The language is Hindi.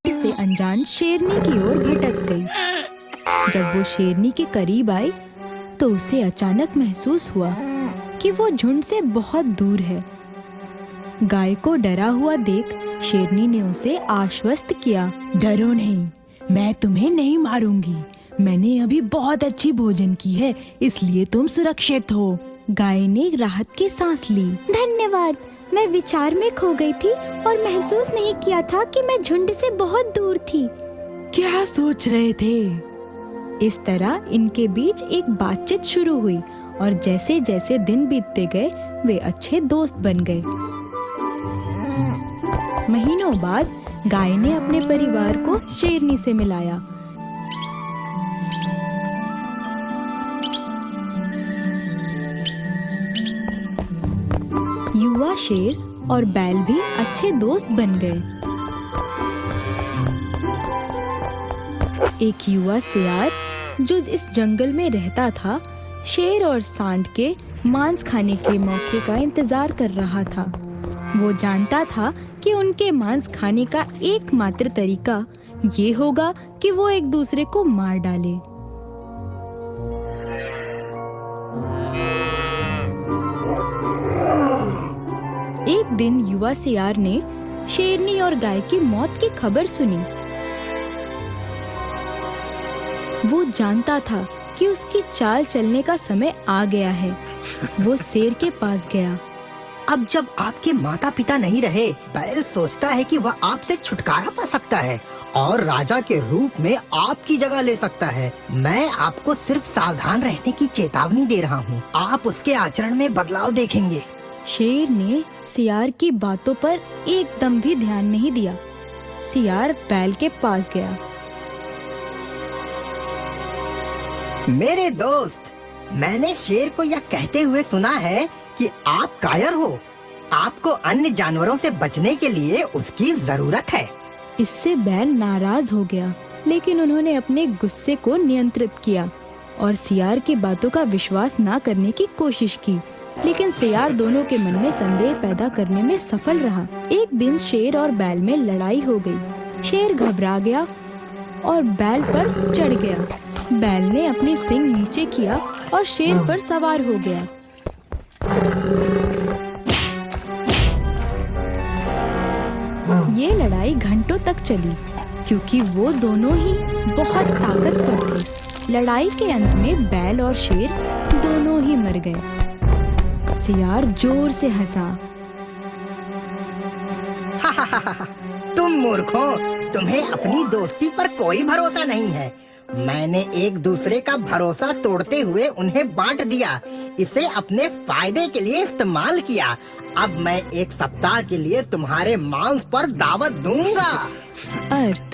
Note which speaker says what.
Speaker 1: से अनजान शेरनी की ओर भटक गई। जब वो शेरनी के करीब आई तो उसे अचानक महसूस हुआ कि वो झुंड से बहुत दूर है। गाय को डरा हुआ देख शेरनी ने उसे आश्वस्त किया, डरो नहीं, मैं तुम्हें नहीं मारूंगी। मैंने अभी बहुत अच्छी भोजन की है, इसलिए तुम सुरक्षित हो। गाय ने राहत की सांस ली। धन्यवाद, मैं विचार में खो गई थी और महसूस नहीं किया था कि मैं झुंड से बहुत दूर थी।
Speaker 2: क्या सोच रहे थे?
Speaker 1: इस तरह इनके बीच एक बातचीत शुरू हुई और जैसे जैसे दिन बीतते गए वे अच्छे दोस्त बन गए। महीनों बाद गाय ने अपने परिवार को शेरनी से मिलाया। युवा शेर और बैल भी अच्छे दोस्त बन गए। एक युवा सियार जो इस जंगल में रहता था, शेर और सांड के मांस खाने के मौके का इंतजार कर रहा था। वो जानता था कि उनके मांस खाने का एकमात्र तरीका ये होगा कि वो एक दूसरे को मार डाले। एक दिन युवा सियार ने शेरनी और गाय की मौत की खबर सुनी। वो जानता था कि उसकी चाल चलने का समय आ गया है। वो शेर के पास गया।
Speaker 3: अब जब आपके माता पिता नहीं रहे, बैल सोचता है कि वह आपसे छुटकारा पा सकता है और राजा के रूप में आपकी जगह ले सकता है। मैं आपको सिर्फ सावधान रहने की चेतावनी दे रहा हूँ। आप उसके आचरण में बदलाव देखेंगे।
Speaker 1: शेर ने सियार की बातों पर एकदम भी ध्यान नहीं दिया। सियार बैल के पास गया।
Speaker 3: मेरे दोस्त, मैंने शेर को यह कहते हुए सुना है कि आप कायर हो। आपको अन्य जानवरों से बचने के लिए उसकी जरूरत है।
Speaker 1: इससे बैल नाराज हो गया, लेकिन उन्होंने अपने गुस्से को नियंत्रित किया और सियार की बातों का विश्वास ना करने की कोशिश की। लेकिन सियार दोनों के मन में संदेह पैदा करने में सफल रहा। एक दिन शेर और बैल में लड़ाई हो गई। शेर घबरा गया और बैल पर चढ़ गया। बैल ने अपनी सींग नीचे किया और शेर पर सवार हो गया। ये लड़ाई घंटों तक चली क्योंकि वो दोनों ही बहुत ताकतवर थे। लड़ाई के अंत में बैल और शेर दोनों ही मर गए। सियार जोर से हंसा।
Speaker 3: तुम मूर्खों, तुम्हें अपनी दोस्ती पर कोई भरोसा नहीं है। मैंने एक दूसरे का भरोसा तोड़ते हुए उन्हें बांट दिया, इसे अपने फायदे के लिए इस्तेमाल किया। अब मैं एक सप्ताह के लिए तुम्हारे मांस पर दावत दूंगा।
Speaker 1: अर्थ